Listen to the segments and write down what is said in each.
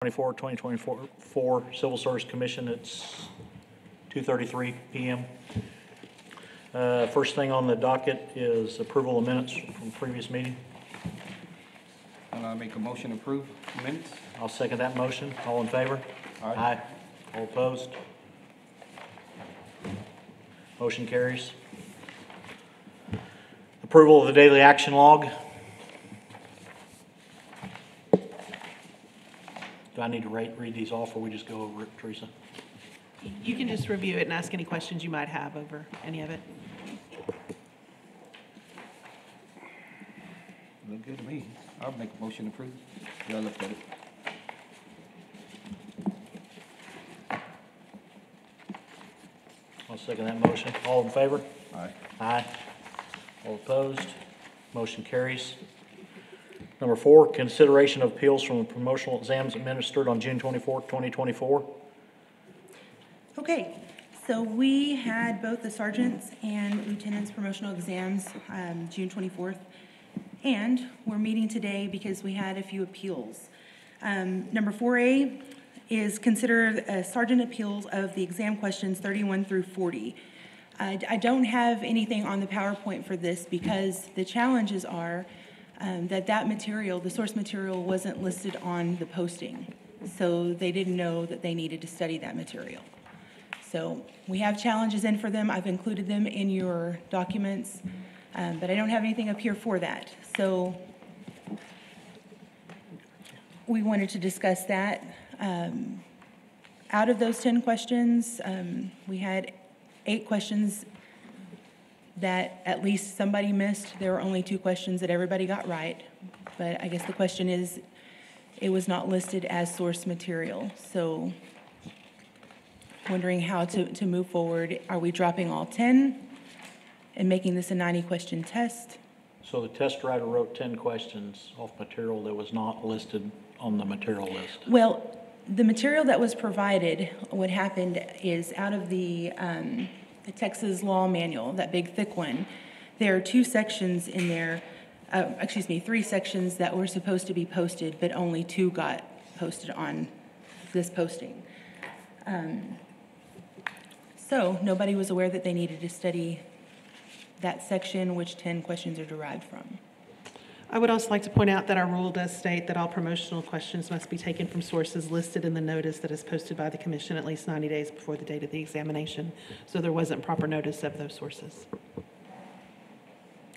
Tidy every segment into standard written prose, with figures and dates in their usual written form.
2024 Civil Service Commission. It's 2:33 p.m. First thing on the docket is approval of minutes from previous meeting. And I make a motion to approve minutes. I'll second that motion. All in favor? Aye. All opposed? Motion carries. Approval of the daily action log. Do I need to read these off, or we just go over it, Teresa? You can just review it and ask any questions you might have over any of it. Look good to me. I'll make a motion to approve. Y'all looked at it. I'll second that motion. All in favor? Aye. Aye. All opposed? Motion carries. Number 4, consideration of appeals from the promotional exams administered on June 24th, 2024. Okay, so we had both the sergeants and lieutenants promotional exams June 24th, and we're meeting today because we had a few appeals. Number 4A is consider sergeant appeals of the exam questions 31 through 40. I don't have anything on the PowerPoint for this because the challenges are that material, the source material, wasn't listed on the posting. So they didn't know that they needed to study that material. So we have challenges in for them. I've included them in your documents, but I don't have anything up here for that. So we wanted to discuss that. Out of those 10 questions, we had 8 questions that at least somebody missed. There were only 2 questions that everybody got right. But I guess the question is, it was not listed as source material. So wondering how to move forward. Are we dropping all 10 and making this a 90-question test? So the test writer wrote 10 questions off material that was not listed on the material list. Well, the material that was provided, what happened is out of the Texas Law Manual, that big thick one, there are 2 sections in there, 3 sections that were supposed to be posted, but only 2 got posted on this posting. So nobody was aware that they needed to study that section, which 10 questions are derived from. I would also like to point out that our rule does state that all promotional questions must be taken from sources listed in the notice that is posted by the commission at least 90 days before the date of the examination. So there wasn't proper notice of those sources.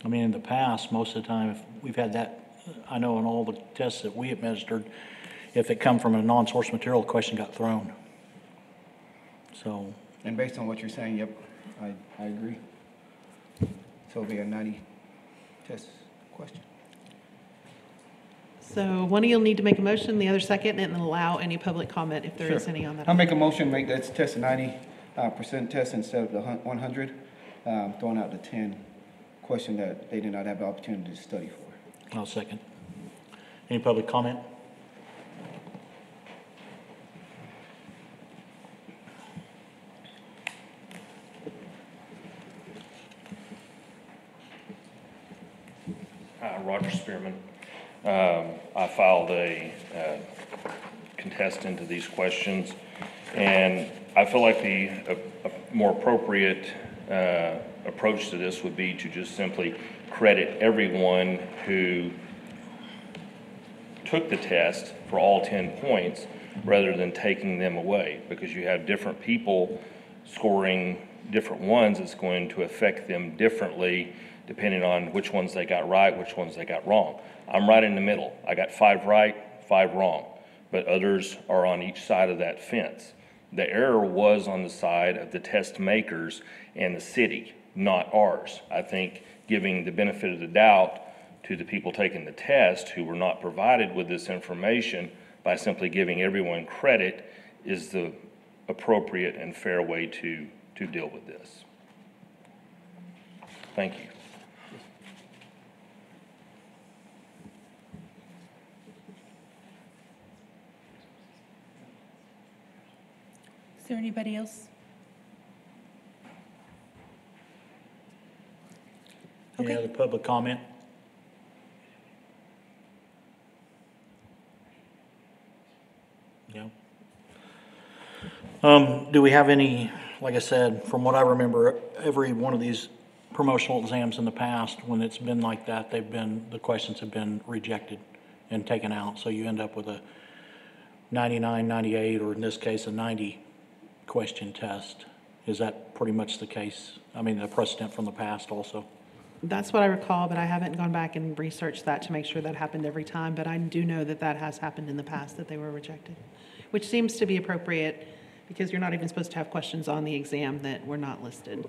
I mean, in the past, most of the time, if we've had that, I know in all the tests that we administered, if it come from a non-source material, the question got thrown. So. And based on what you're saying, yep, I agree. So it'll be a 90 test question. So one of you'll need to make a motion, the other second, and allow any public comment if there is any on that. I'll make a motion, make that test a 90% test instead of the 100, throwing out the 10 question that they did not have the opportunity to study for. I'll second. Any public comment? Roger Spearman. I filed a contest into these questions, and I feel like a more appropriate approach to this would be to just simply credit everyone who took the test for all 10 points rather than taking them away, because you have different people scoring different ones. It's going to affect them differently depending on which ones they got right, which ones they got wrong. I'm right in the middle. I got 5 right, 5 wrong, but others are on each side of that fence. The error was on the side of the test makers and the city, not ours. I think giving the benefit of the doubt to the people taking the test who were not provided with this information by simply giving everyone credit is the appropriate and fair way to deal with this. Thank you. Is there anybody else? Any other public comment? you know. Do we have any, like I said, from what I remember, every one of these promotional exams in the past, when it's been like that, the questions have been rejected and taken out. So you end up with a 99, 98, or in this case, a 90 question test. Is that pretty much the case? I mean, the precedent from the past also? That's what I recall, but I haven't gone back and researched that to make sure that happened every time. But I do know that that has happened in the past, that they were rejected, which seems to be appropriate because you're not even supposed to have questions on the exam that were not listed.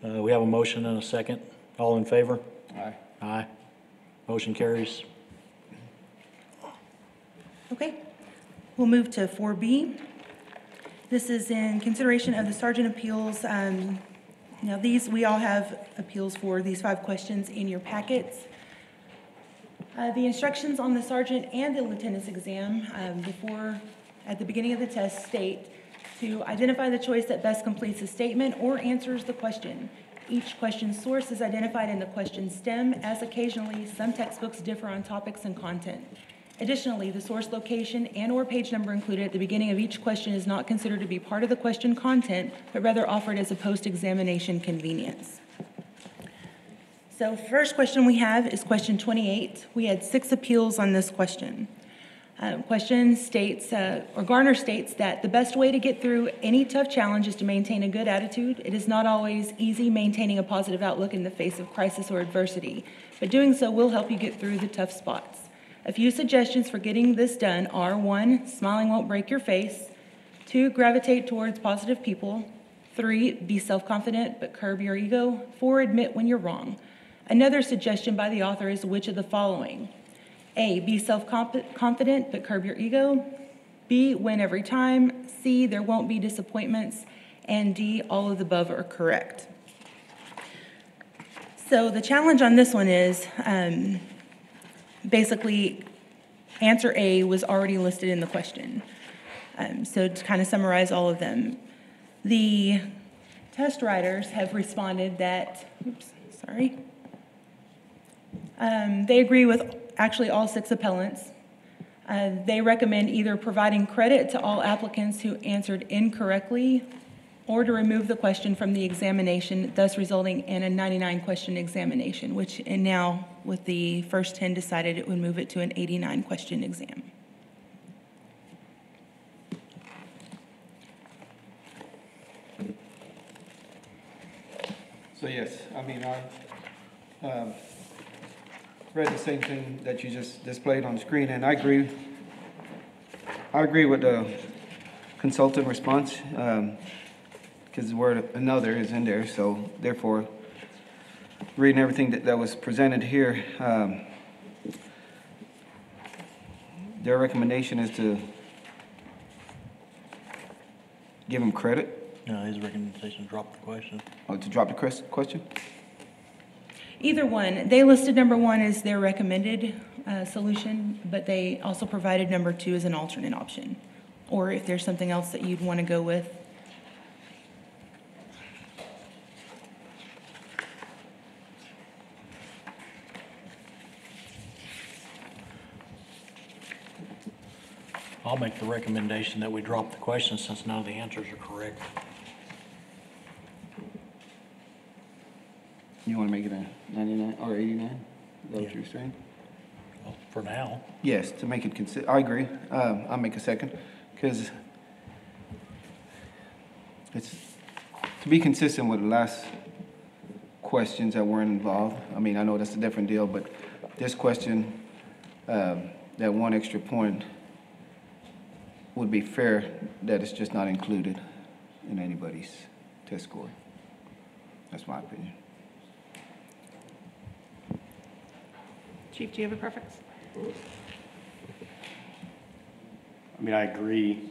We have a motion and a second. All in favor? Aye. Aye. Motion carries. Okay, we'll move to 4B. This is in consideration of the sergeant appeals. Now these, we all have appeals for these 5 questions in your packets. The instructions on the sergeant and the lieutenant's exam at the beginning of the test state to identify the choice that best completes the statement or answers the question. Each question's source is identified in the question stem, as occasionally some textbooks differ on topics and content. Additionally, the source location and/or page number included at the beginning of each question is not considered to be part of the question content, but rather offered as a post-examination convenience. So first question we have is question 28. We had 6 appeals on this question. Question states, Garner states that the best way to get through any tough challenge is to maintain a good attitude. It is not always easy maintaining a positive outlook in the face of crisis or adversity, but doing so will help you get through the tough spots. A few suggestions for getting this done are: 1, smiling won't break your face; 2, gravitate towards positive people; 3, be self-confident but curb your ego; 4, admit when you're wrong. Another suggestion by the author is which of the following: A, be self-confident but curb your ego; B, win every time; C, there won't be disappointments; and D, all of the above are correct. So the challenge on this one is basically answer A was already listed in the question. So to kind of summarize all of them, the test writers have responded that, they agree with actually all 6 appellants. They recommend either providing credit to all applicants who answered incorrectly or to remove the question from the examination, thus resulting in a 99-question examination, which, and now with the first 10 decided it would move it to an 89-question exam. So yes, I mean, I read the same thing that you just displayed on the screen, and I agree with the consultant response, because the word another is in there, so therefore, reading everything that was presented here, their recommendation is to give them credit, His recommendation, drop the question. or to drop the question? Either one. They listed number 1 as their recommended solution, but they also provided number 2 as an alternate option. Or if there's something else that you'd want to go with. I'll make the recommendation that we drop the question since none of the answers are correct. You want to make it a 99 or 89? Is that what you're saying? Well, for now. Yes, to make it I agree. I'll make a second, because it's to be consistent with the last questions that weren't involved. I mean, I know that's a different deal, but this question, that 1 extra point would be fair that it's just not included in anybody's test score. That's my opinion. Chief, do you have a preference? I mean, I agree.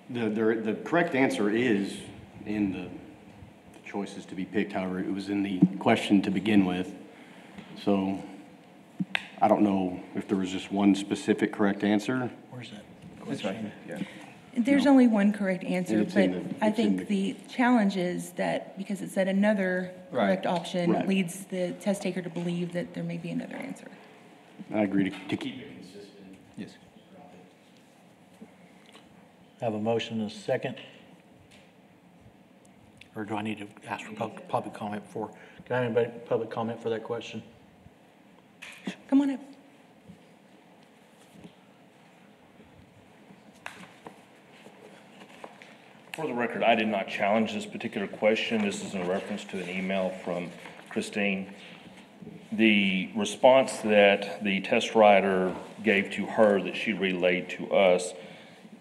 The correct answer is in the choices to be picked, however, it was in the question to begin with. So I don't know if there was just one specific correct answer. Where's that That's question? right, yeah. There's only one correct answer, it's but in the- I it's in think the challenge is that because it said another Right. correct option Right. leads the test taker to believe that there may be another answer. I agree to keep it consistent. Yes. Have a motion and a second? Or do I need to ask for public comment for, can I have anybody, public comment for that question? Come on up. For the record, I did not challenge this particular question. This is in reference to an email from Christine. The response that the test writer gave to her that she relayed to us,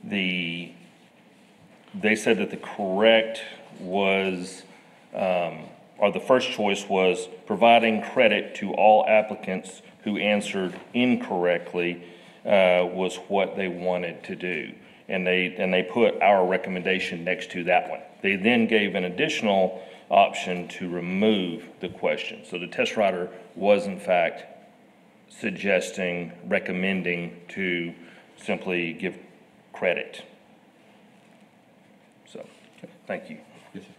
they said that the correct was, or the first choice was providing credit to all applicants who answered incorrectly was what they wanted to do. And they put our recommendation next to that one. They then gave an additional option to remove the question. So the test writer was in fact recommending to simply give credit. So, thank you. Yes, sir.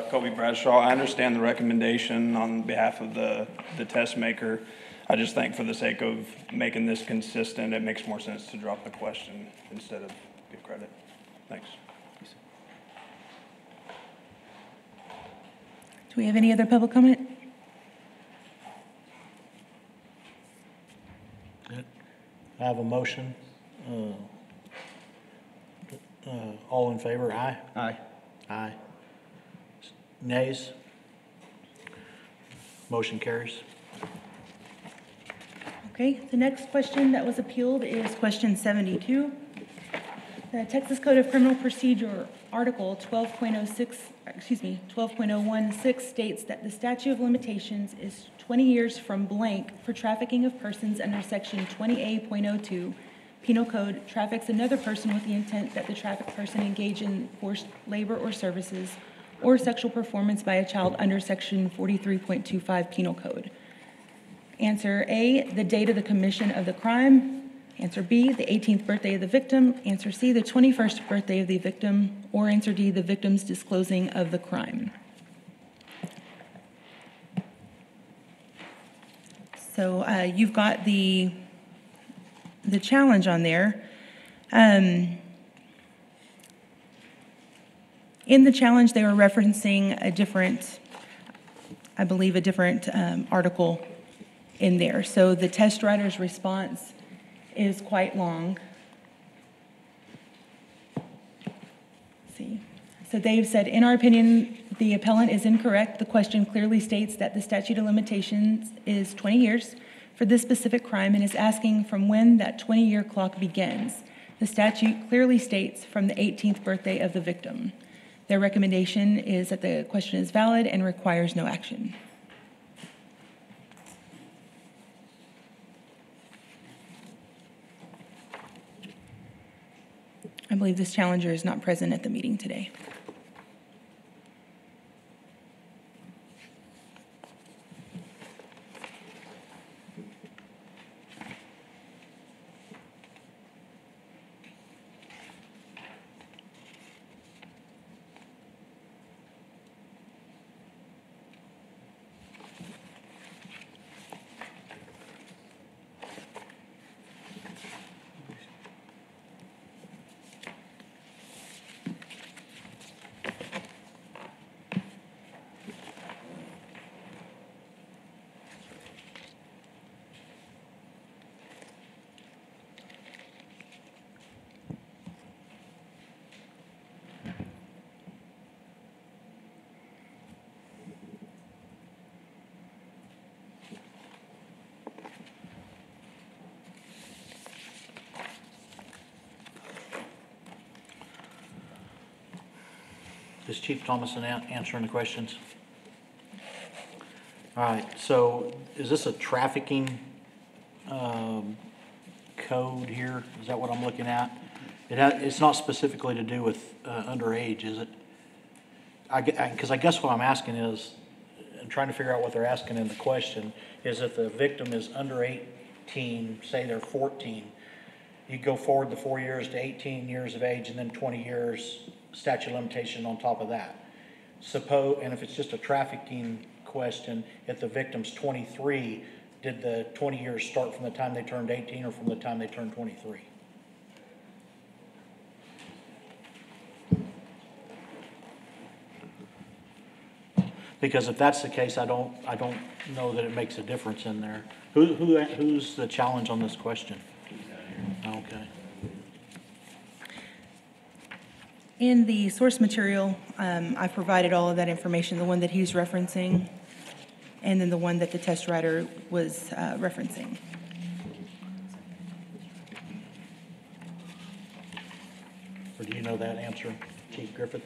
Kobe Bradshaw, I understand the recommendation on behalf of the test maker. I just think for the sake of making this consistent, it makes more sense to drop the question instead of give credit. Thanks. Do we have any other public comment? I have a motion. All in favor, aye? Aye. Aye. Nays? Motion carries. Okay, the next question that was appealed is question 72. The Texas Code of Criminal Procedure, Article 12.16 states that the statute of limitations is 20 years from blank for trafficking of persons under Section 20A.02 Penal Code traffics another person with the intent that the trafficked person engage in forced labor or services or sexual performance by a child under Section 43.25 Penal Code. Answer A, the date of the commission of the crime. Answer B, the 18th birthday of the victim. Answer C, the 21st birthday of the victim. Or answer D, the victim's disclosing of the crime. So you've got the challenge on there. In the challenge, they were referencing a different article in there. So the test writer's response is quite long. Let's see. So they've said, in our opinion, the appellant is incorrect. The question clearly states that the statute of limitations is 20 years for this specific crime and is asking from when that 20-year clock begins. The statute clearly states from the 18th birthday of the victim. Their recommendation is that the question is valid and requires no action. I believe this challenger is not present at the meeting today. Is Chief Thomason answering the questions? All right, so is this a trafficking code here? Is that what I'm looking at? It's not specifically to do with underage, is it? Because I guess what I'm asking is, I'm trying to figure out what they're asking in the question, is if the victim is under 18, say they're 14, you go forward the 4 years to 18 years of age and then 20 years statute of limitation on top of that. and if it's just a trafficking question, if the victim's 23, did the 20 years start from the time they turned 18 or from the time they turned 23? Because if that's the case, I don't know that it makes a difference in there. Who's the challenge on this question? Okay. In the source material, I've provided all of that information, the one that he's referencing, and then the one that the test writer was referencing. Or do you know that answer, Chief Griffith?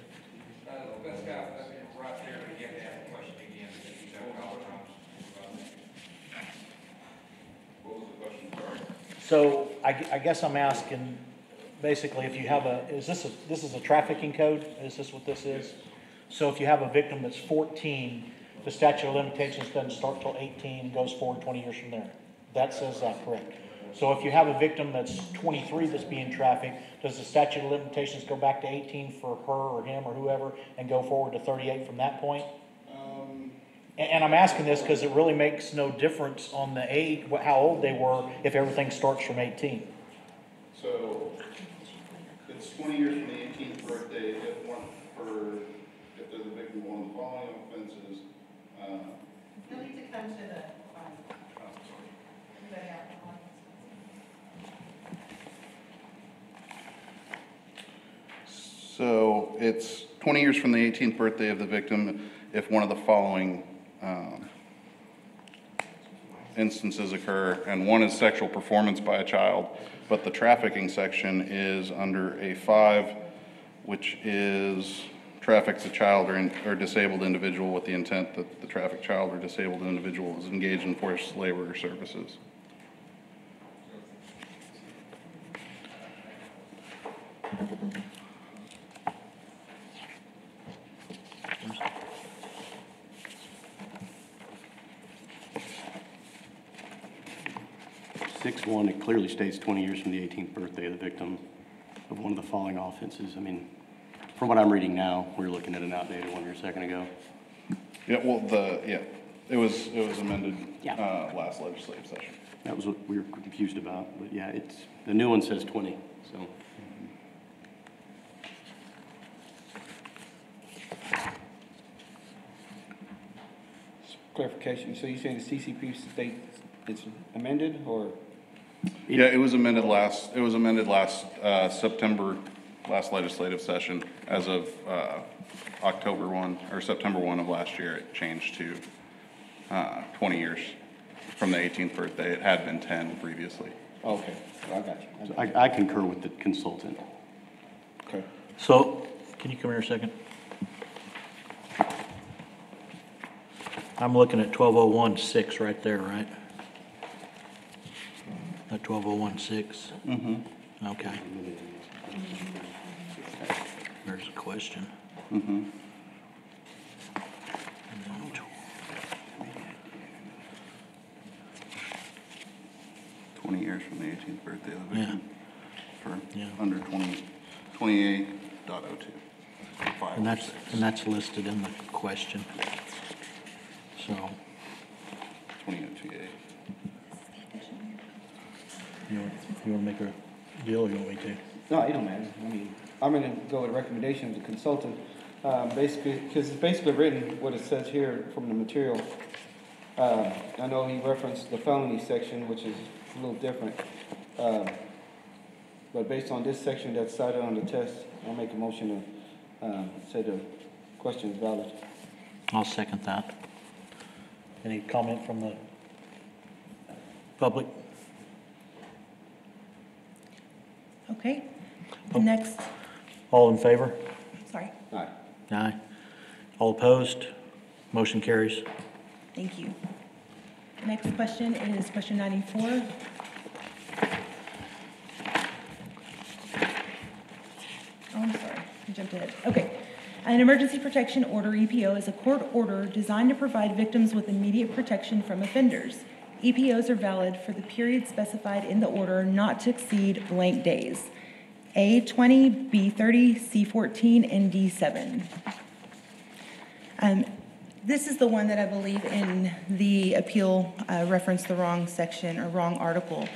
So I guess I'm asking, basically, if you have this is a trafficking code? Is this what this is? So if you have a victim that's 14, the statute of limitations doesn't start till 18, goes forward 20 years from there. That says that, correct? So if you have a victim that's 23 that's being trafficked, does the statute of limitations go back to 18 for her or him or whoever and go forward to 38 from that point? And I'm asking this because it really makes no difference on the age, how old they were, if everything starts from 18. So it's 20 years from the 18th birthday if there's a victim of one of the following offenses. You'll need to come to the. So it's 20 years from the 18th birthday of the victim if one of the following instances occur, and one is sexual performance by a child, but the trafficking section is under A5, which is traffics a child or disabled individual with the intent that the trafficked child or disabled individual is engaged in forced labor or services. One, it clearly states 20 years from the 18th birthday of the victim of one of the following offenses. I mean, from what I'm reading now, we were looking at an outdated one here a second ago. Yeah, well, it was amended Yeah. Last legislative session. That was what we were confused about, but yeah, the new one says 20, so. Clarification, so you're saying the CCP states it's amended, or? Yeah, it was amended last September, last legislative session. As of October 1 or September 1 of last year, it changed to 20 years from the 18th birthday. It had been 10 previously. Okay, I got you. So I concur with the consultant. Okay. So, can you come here a second? I'm looking at 1201.6 right there, right? At 1201.6? Mm-hmm. Okay. There's a question. Mm-hmm. 20 years from the 18th birthday of the victim. For under 28.02. And that's listed in the question. So. 20.02A. You want to make a deal, or you want me to? No, it don't matter. I mean, I'm gonna go with the recommendation of the consultant, basically, because it's basically written what it says here from the material. I know he referenced the felony section, which is a little different. But based on this section that's cited on the test, I'll make a motion to, say the question is valid. I'll second that. Any comment from the public? Okay, the next, All in favor? sorry, All right. Aye. All opposed? Motion carries. thank you. The next question is question 94. Oh, I'm sorry, I jumped ahead. Okay. An emergency protection order, EPO, is a court order designed to provide victims with immediate protection from offenders. EPOs are valid for the period specified in the order not to exceed blank days. A20, B30, C14, and D7. This is the one that I believe in the appeal referenced the wrong section or wrong article.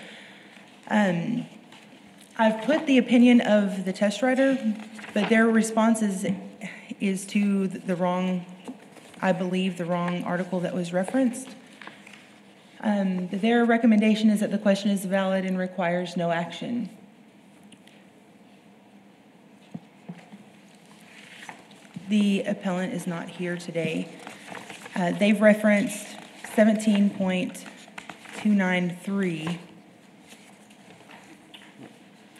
I've put the opinion of the test writer, but their response is to the wrong, I believe, the wrong article that was referenced. Their recommendation is that the question is valid and requires no action. The appellant is not here today. They've referenced 17.293.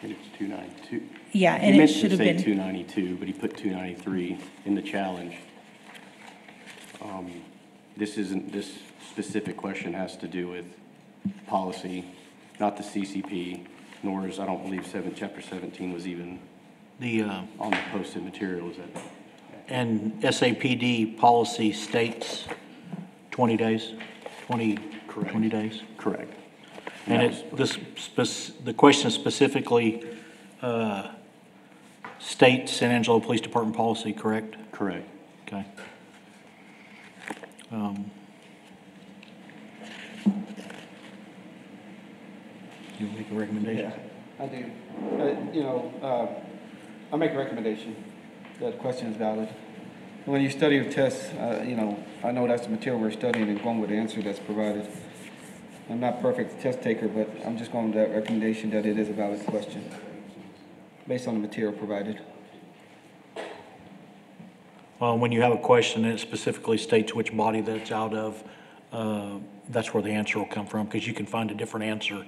I think it's 292. Yeah, and it should have He meant been. to say 292, but he put 293 in the challenge. This specific question has to do with policy, not the CCP, nor is, I don't believe, chapter 17 was even The, on the posted materials. and SAPD policy states 20 days, 20 Correct. days. Correct. And it's, the question specifically states San Angelo Police Department policy, correct? Correct. Okay. You make a recommendation? I do. I make a recommendation that the question is valid. When you study a test, I know that's the material we're studying and going with the answer that's provided. I'm not a perfect test taker, but I'm just going with that recommendation that it is a valid question based on the material provided. Well, when you have a question and it specifically states which body that's out of, that's where the answer will come from, because you can find a different answer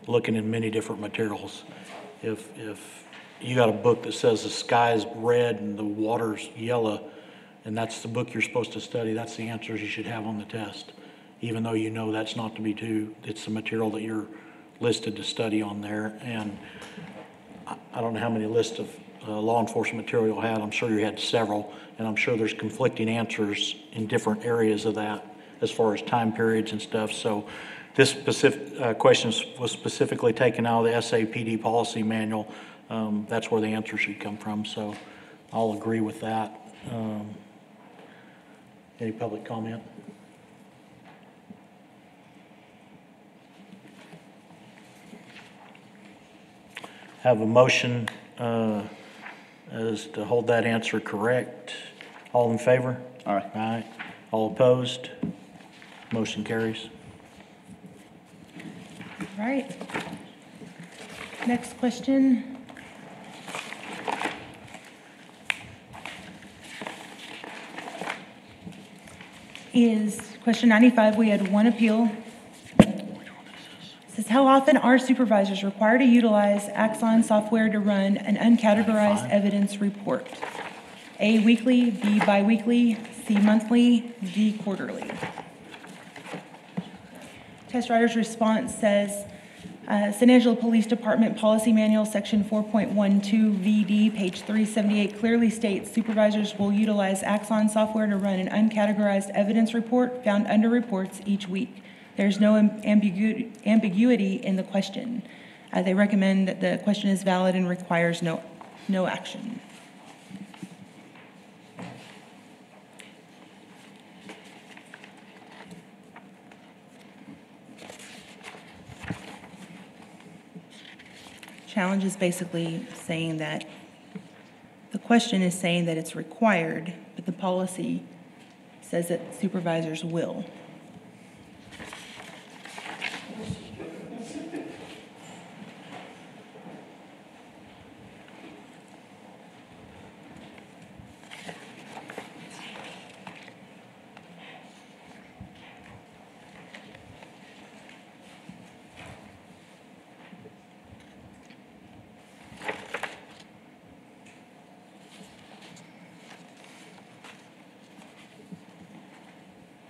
looking in many different materials. If you got a book that says the sky's red and the water's yellow, and that's the book you're supposed to study, that's the answers you should have on the test. Even though you know that's not to be true, it's the material that you're listed to study on there. And I don't know how many lists of law enforcement material you had. I'm sure you had several, and I'm sure there's conflicting answers in different areas of that as far as time periods and stuff. So this specific question was specifically taken out of the SAPD policy manual. That's where the answer should come from, so I'll agree with that. Any public comment? Have a motion as to hold that answer correct. All in favor? Aye. Aye. All opposed? Motion carries. All right. Next question. Is question 95. We had one appeal. It says, how often are supervisors required to utilize Axon software to run an uncategorized evidence report? A, weekly, B, biweekly, C, monthly, D, quarterly. Test writer's response says, San Angelo Police Department Policy Manual, Section 4.12 VD, page 378, clearly states supervisors will utilize Axon software to run an uncategorized evidence report found under reports each week. There's no ambiguity in the question. They recommend that the question is valid and requires no action. Challenge is basically saying that the question is saying that it's required, but the policy says that supervisors will.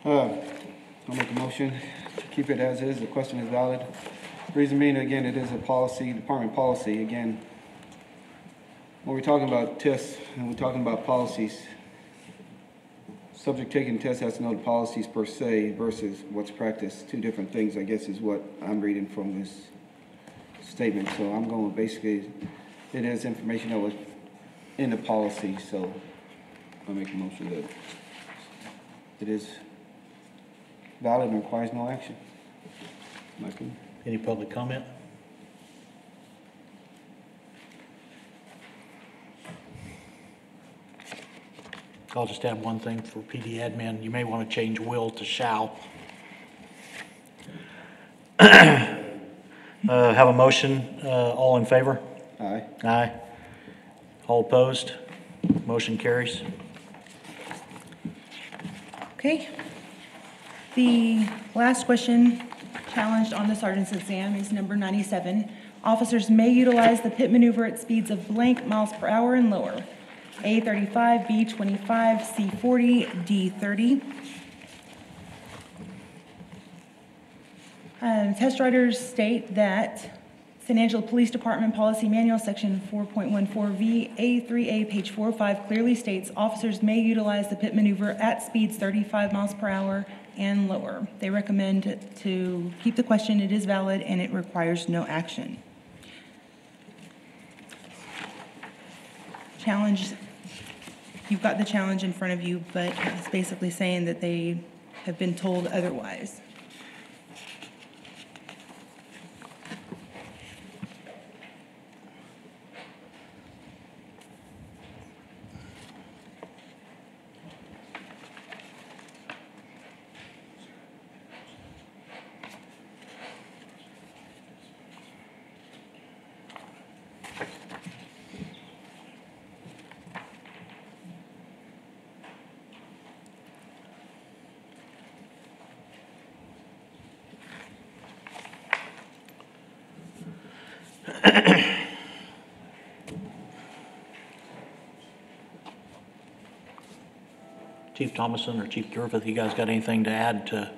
I'll make a motion to keep it as is. The question is valid. Reason being, again, it is a policy, department policy. Again, when we're talking about tests and we're talking about policies, subject taking tests has to know the policies per se versus what's practiced. Two different things, I guess, is what I'm reading from this statement. So I'm going with basically, it is information that was in the policy, so I'll make a motion that it is valid and requires no action. In my opinion. Any public comment? I'll just add one thing for PD admin. You may want to change will to shall. Have a motion. All in favor? Aye. Aye. All opposed? Motion carries. Okay. The last question challenged on the sergeant's exam is number 97. Officers may utilize the pit maneuver at speeds of blank miles per hour and lower. A 35, B 25, C 40, D 30. Test riders state that San Angelo Police Department Policy Manual, Section 4.14V, A3A, page 405, clearly states officers may utilize the pit maneuver at speeds 35 miles per hour and lower. They recommend to keep the question. It is valid and it requires no action. Challenge, you've got the challenge in front of you, but it's basically saying that they have been told otherwise. Chief Thomason or Chief Griffith, you guys got anything to add to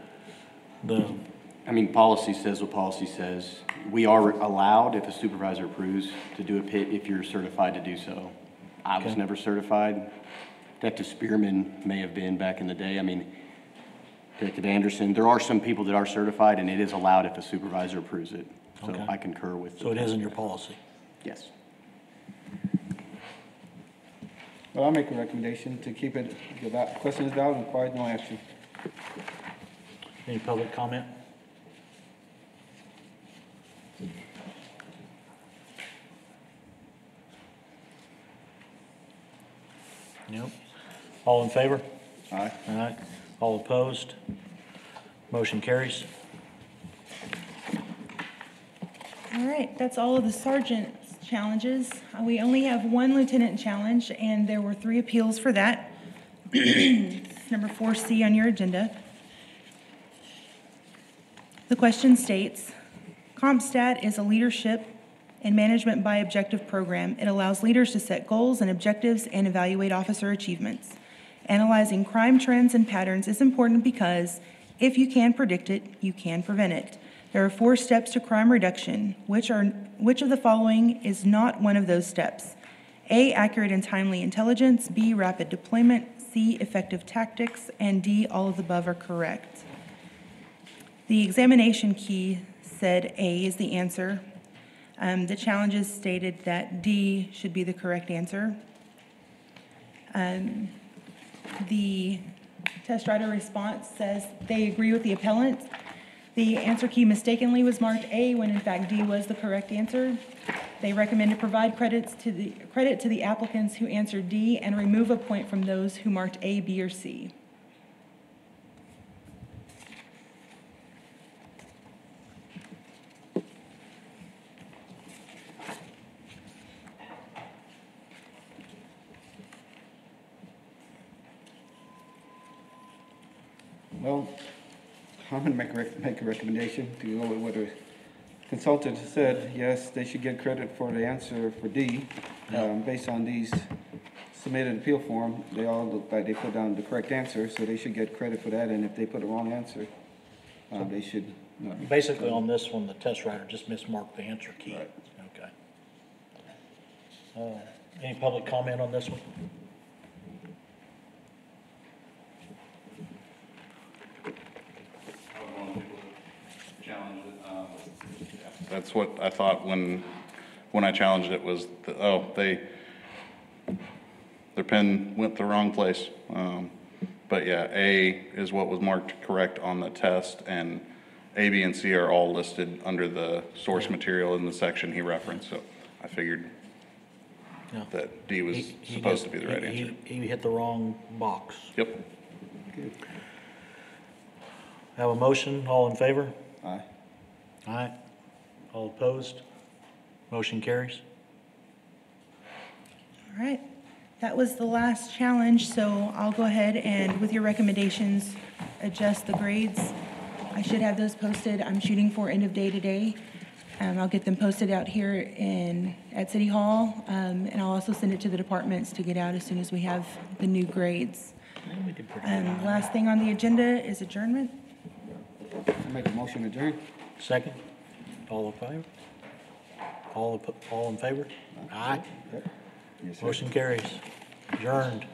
the, I mean, policy says what policy says. We are allowed, if a supervisor approves, to do a pit if you're certified to do so. I was Okay. never certified. Detective Spearman may have been back in the day. I mean, Detective Anderson, there are some people that are certified, and it is allowed if a supervisor approves it. So Okay. I concur with. so it is in your policy? Yes. Well, I'll make a recommendation to keep it, the question is valid and requires no action. Any public comment? Nope. All in favor? Aye. All right. All opposed? Motion carries. All right, that's all of the sergeant's challenges. We only have one lieutenant challenge, and there were 3 appeals for that. It's number 4C on your agenda. The question states, CompStat is a leadership and management by objective program. It allows leaders to set goals and objectives and evaluate officer achievements. Analyzing crime trends and patterns is important because if you can predict it, you can prevent it. There are 4 steps to crime reduction. Which of the following is not one of those steps? A, accurate and timely intelligence, B, rapid deployment, C, effective tactics, and D, all of the above are correct. The examination key said A is the answer. The challenges stated that D should be the correct answer. The test rider response says they agree with the appellant. The answer key mistakenly was marked A when in fact D was the correct answer. They recommend to provide credit to the applicants who answered D and remove a point from those who marked A, B, or C. Well, I'm gonna make a recommendation to go with what the consultant said. Yes, they should get credit for the answer for D. Based on these submitted appeal form, they all look like they put down the correct answer, so they should get credit for that, and if they put the wrong answer, they should not. Basically, on this one, the test writer just mismarked the answer key. Right. Okay. Any public comment on this one? That's what I thought when I challenged it was, their pen went the wrong place. But yeah, A is what was marked correct on the test, and A, B, and C are all listed under the source material in the section he referenced, so I figured Yeah. that D was He supposed to just- be the right he- answer. He hit the wrong box. Yep. Have a motion, all in favor? Aye. Aye. All opposed? Motion carries. All right, that was the last challenge, so I'll go ahead and, with your recommendations, adjust the grades. I should have those posted. I'm shooting for end of day today. I'll get them posted out here at City Hall, and I'll also send it to the departments to get out as soon as we have the new grades. Last thing on the agenda is adjournment. I make a motion to adjourn. Second? All in favor? All in favor? Aye. Yes, sir. Motion carries. Adjourned.